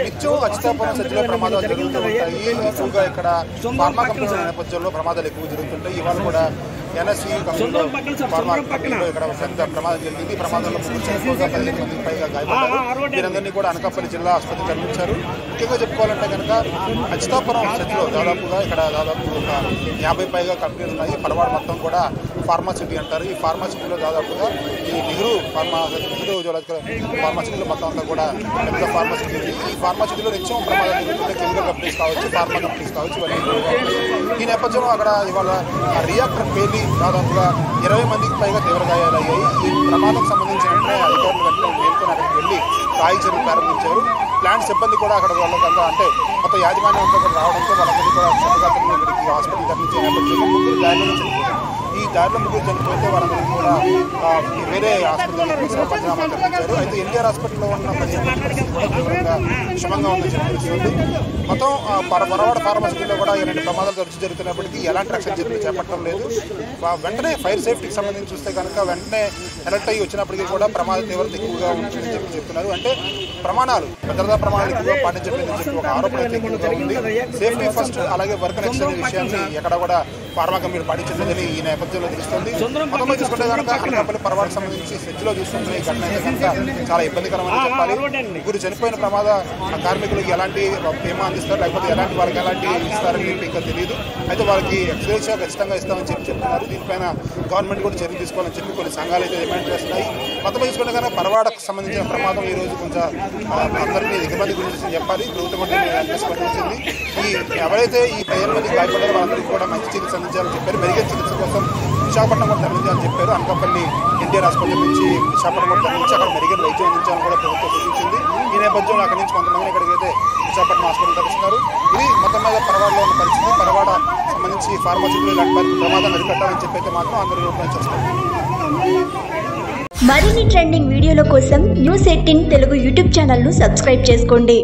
నిత్యం అచ్యుతాపురం సజ్జల ప్రమాదాలు జరుగుతూ ఉంటాయి. ఎక్కువగా ఇక్కడ ఫార్మా కంపెనీల నేపథ్యంలో ప్రమాదాలు ఎక్కువ జరుగుతుంటాయి. ఇవాళ కూడా ఎన్ఎస్సి ఫార్మా కంపెనీలో ఇక్కడ పెద్ద ప్రమాదం జరిగింది. ఈ ప్రమాదంలో 15 మందికి పైగా గాయపడ్డారు. వీరందరినీ కూడా అనకాపల్లి జిల్లా ఆసుపత్రికి తరలించారు. ముఖ్యంగా చెప్పుకోవాలంటే కనుక అచ్యుతాపురం సజ్జలో దాదాపుగా ఇక్కడ దాదాపు ఒక 50 పైగా కంపెనీలు ఉన్నాయి. పలవాడ మొత్తం కూడా ఫార్మాసిటీ అంటారు. ఈ ఫార్మాసిటీలో దాదాపుగా ఈ నెహ్రూ ఫార్మాసిటీలో మొత్తం అంతా కూడా పెద్ద ఫార్మాసిటీ ఉంది. ఈ ఫార్మాసిటీలో నిత్యం ప్రమాదాలు జరుగుతుంటే కెమికల్ కంపెనీస్ కావచ్చు, ఫార్మా కంపెనీస్ కావచ్చు, ఇవన్నీ. ఈ నేపథ్యంలో అక్కడ ఇవాళ రియాక్టర్ పేలి దాదాపుగా 20 మందికి పైగా తీవ్ర గాయాలయ్యాయి. ఈ ప్రమాదం సంబంధించిన వెంటనే అధికారులు వెంటనే మేల్కొని అక్కడికి వెళ్ళి కాయి చర్యలు ప్రారంభించారు. ప్లాంట్ సిబ్బంది కూడా అక్కడ వాళ్ళకంతా అంటే మొత్తం యాజమాన్యం అంతా కూడా రావడంతో వాళ్ళందరికీ కూడా క్షతగాత్రులను ఇక్కడికి హాస్పిటల్ తరలించే నేపథ్యంలో ముగ్గురు దారిలో చనిపోయారు. ఈ దారిలో ముగ్గురు చనిపోతే వాళ్ళందరికీ కూడా వేరే హాస్పిటల్కి పంచనామా తరలించారు. అయితే ఎన్టీఆర్ హాస్పిటల్లో ఉన్న 15 మంది పరిస్థితి కూడా తీవ్రంగా విషమంగా ఉందని తెలుస్తుంది. మొత్తం పరవాడ ఫార్మసిటీలో కూడా 2 ప్రమాదాలు తరచు జరుగుతున్నప్పటికీ ఎలాంటి రక్షణ చర్యలు చేపట్టడం లేదు. వెంటనే ఫైర్ సేఫ్టీకి సంబంధించి చూస్తే కనుక వెంటనే అలర్ట్ అయ్యి వచ్చినప్పటికీ కూడా ప్రమాద తీవ్రత ఎక్కువగా ఉంటుందని చెప్తున్నారు. అంటే ప్రమాణాలు భద్రతా ప్రమాణాలు ఎక్కువగా పాటించట్లేదని చెప్పి ఒక ఆరోపణ అయితే ఎక్కువగా ఉంది. సేఫ్టీ ఫస్ట్ అలాగే వర్క్ నెక్స్ట్ అనే విషయాన్ని ఎక్కడ కూడా ఫార్మా కంపెనీలు పాటించలేదని ఈ నేపథ్యంలో తెలుస్తుంది. మొత్తంలో చూసుకుంటే కనుక అనకాపల్లి పరవాడకు సంబంధించి సెజ్లో చూసుకుంటే ఈ ఘటన అయితే కనుక చాలా ఇబ్బందికరమని చెప్పాలి. ముగ్గురు చనిపోయిన ప్రమాద కార్మికులకు ఎలాంటి బీమా అందిస్తారు, లేకపోతే వాళ్ళకి ఎలాంటి ఇస్తారని చెప్పి ఇంకా తెలియదు. అయితే వాళ్ళకి ఎక్స్గ్రేషియా ఖచ్చితంగా ఇస్తామని చెప్తున్నారు. దీనిపైన గవర్నమెంట్ కూడా చర్యలు తీసుకోవాలని చెప్పి కొన్ని సంఘాలు అయితే డిమాండ్ చేస్తున్నాయి. మొత్తం చూసుకుంటే కనుక పరవాడకు సంబంధించిన ప్రమాదం ఈ రోజు కొంచెం అందరినీ దిగుమతి గురించి చెప్పాలి. ప్రభుత్వం కూడా స్పందించింది. ఎవరైతే ఈ 15 మంది గాయపడ్డారో వాళ్ళందరికీ కూడా మంచి చికిత్స అందించాలని చెప్పారు. మెరుగైన చికిత్స కోసం విశాఖపట్నం కూడా తరలించాలని చెప్పారు. అనకాపల్లి ఎన్టీఆర్ హాస్పిటల్ నుంచి విశాఖపట్నం కూడా తరలించి అక్కడ మెరుగైన వైద్యం అందించాలని కూడా ప్రభుత్వం సూచించింది. ఈ నేపథ్యంలో అక్కడి నుంచి కొంతమంది ఇక్కడికైతే విశాఖపట్నం హాస్పిటల్ తరలిస్తున్నారు. ఇది మొత్తం మీద పరవాడలో ఉన్న పరిస్థితి. పరవాడ సంబంధించి ఫార్మాసిటీలో ఇలాంటి ప్రమాదాలు అరికట్టాలని చెప్పి అయితే మాత్రం అందరూ చేస్తారు. మరిన్ని ట్రెండింగ్ వీడియోల కోసం న్యూస్ 18 తెలుగు యూట్యూబ్ ఛానల్ను సబ్స్క్రైబ్ చేసుకోండి.